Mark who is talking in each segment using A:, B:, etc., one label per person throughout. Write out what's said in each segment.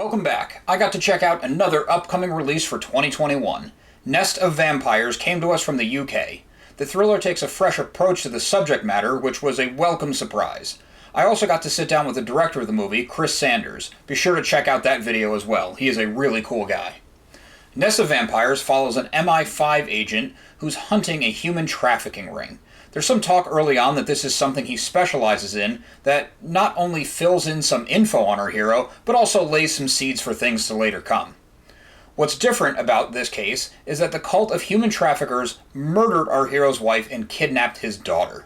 A: Welcome back. I got to check out another upcoming release for 2021. Nest of Vampires came to us from the UK. The thriller takes a fresh approach to the subject matter, which was a welcome surprise. I also got to sit down with the director of the movie, Chris Sanders. Be sure to check out that video as well. He is a really cool guy. Nest of Vampires follows an MI5 agent who's hunting a human trafficking ring. There's some talk early on that this is something he specializes in that not only fills in some info on our hero, but also lays some seeds for things to later come. What's different about this case is that the cult of human traffickers murdered our hero's wife and kidnapped his daughter.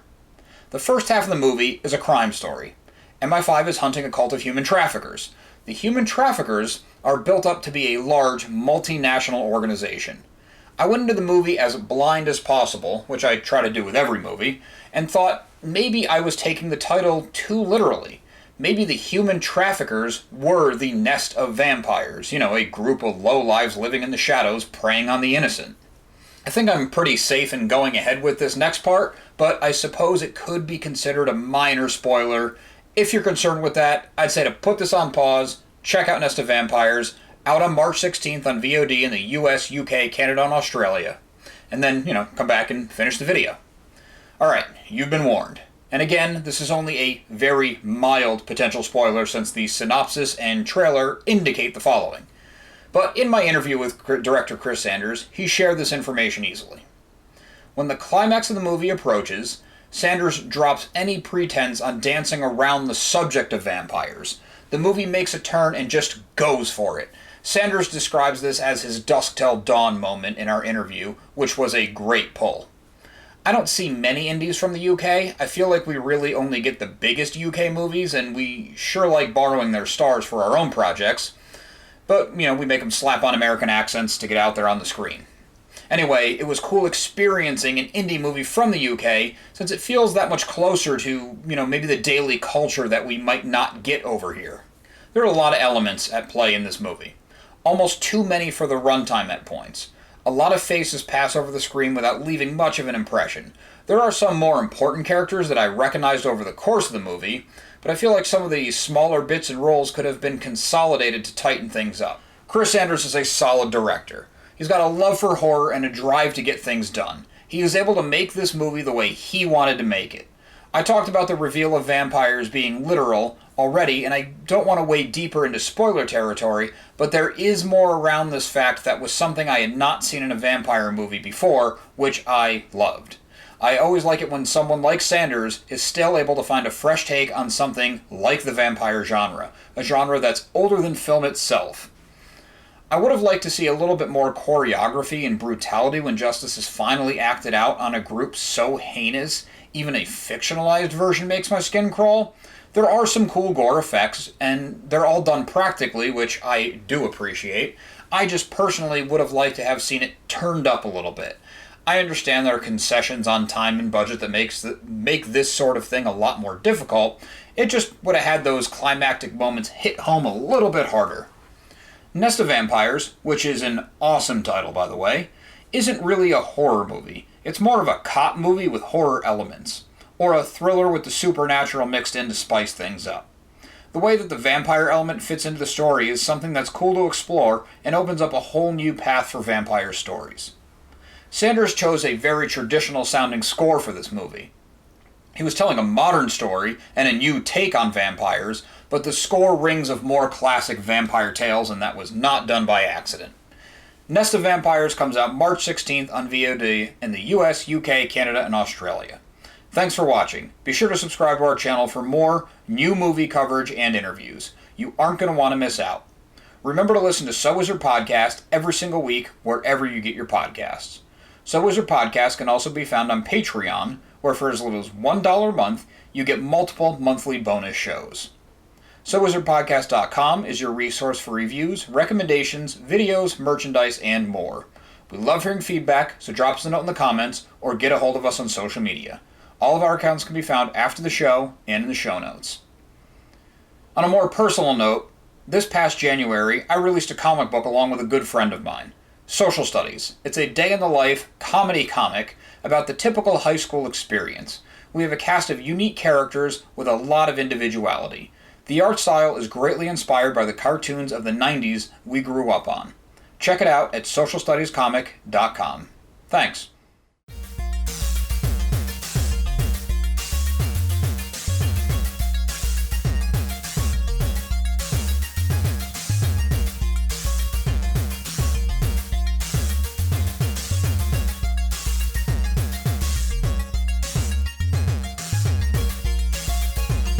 A: The first half of the movie is a crime story. MI5 is hunting a cult of human traffickers. The human traffickers are built up to be a large, multinational organization. I went into the movie as blind as possible, which I try to do with every movie, and thought maybe I was taking the title too literally. Maybe the human traffickers were the Nest of Vampires, a group of lowlives living in the shadows preying on the innocent. I think I'm pretty safe in going ahead with this next part, but I suppose it could be considered a minor spoiler. If you're concerned with that, I'd say to put this on pause, check out Nest of Vampires, out on March 16th on VOD in the US, UK, Canada, and Australia. And then, come back and finish the video. Alright, you've been warned. And again, this is only a very mild potential spoiler since the synopsis and trailer indicate the following. But in my interview with director Chris Sanders, he shared this information easily. When the climax of the movie approaches, Sanders drops any pretense on dancing around the subject of vampires. The movie makes a turn and just goes for it. Sanders describes this as his dusk till dawn moment in our interview, which was a great pull. I don't see many indies from the UK. I feel like we really only get the biggest UK movies, and we sure like borrowing their stars for our own projects. But, we make them slap on American accents to get out there on the screen. Anyway, it was cool experiencing an indie movie from the UK, since it feels that much closer to, maybe the daily culture that we might not get over here. There are a lot of elements at play in this movie. Almost too many for the runtime at points. A lot of faces pass over the screen without leaving much of an impression. There are some more important characters that I recognized over the course of the movie, but I feel like some of the smaller bits and roles could have been consolidated to tighten things up. Chris Sanders is a solid director. He's got a love for horror and a drive to get things done. He was able to make this movie the way he wanted to make it. I talked about the reveal of vampires being literal already, and I don't want to wade deeper into spoiler territory, but there is more around this fact that was something I had not seen in a vampire movie before, which I loved. I always like it when someone like Sanders is still able to find a fresh take on something like the vampire genre, a genre that's older than film itself. I would have liked to see a little bit more choreography and brutality when justice is finally acted out on a group so heinous, even a fictionalized version makes my skin crawl. There are some cool gore effects, and they're all done practically, which I do appreciate. I just personally would have liked to have seen it turned up a little bit. I understand there are concessions on time and budget that make this sort of thing a lot more difficult. It just would have had those climactic moments hit home a little bit harder. Nest of Vampires, which is an awesome title by the way, isn't really a horror movie. It's more of a cop movie with horror elements, or a thriller with the supernatural mixed in to spice things up. The way that the vampire element fits into the story is something that's cool to explore and opens up a whole new path for vampire stories. Sanders chose a very traditional sounding score for this movie. He was telling a modern story and a new take on vampires, but the score rings of more classic vampire tales, and that was not done by accident. Nest of Vampires comes out March 16th on VOD in the US, UK, Canada, and Australia. Thanks for watching. Be sure to subscribe to our channel for more new movie coverage and interviews. You aren't going to want to miss out. Remember to listen to So Is Your Podcast every single week wherever you get your podcasts. So Is Your Podcast can also be found on Patreon, where for as little as $1 a month, you get multiple monthly bonus shows. SoIsYourPodcast.com is your resource for reviews, recommendations, videos, merchandise, and more. We love hearing feedback, so drop us a note in the comments or get a hold of us on social media. All of our accounts can be found after the show and in the show notes. On a more personal note, this past January, I released a comic book along with a good friend of mine, Social Studies. It's a day-in-the-life comedy comic about the typical high school experience. We have a cast of unique characters with a lot of individuality. The art style is greatly inspired by the cartoons of the 90s we grew up on. Check it out at socialstudiescomic.com. Thanks.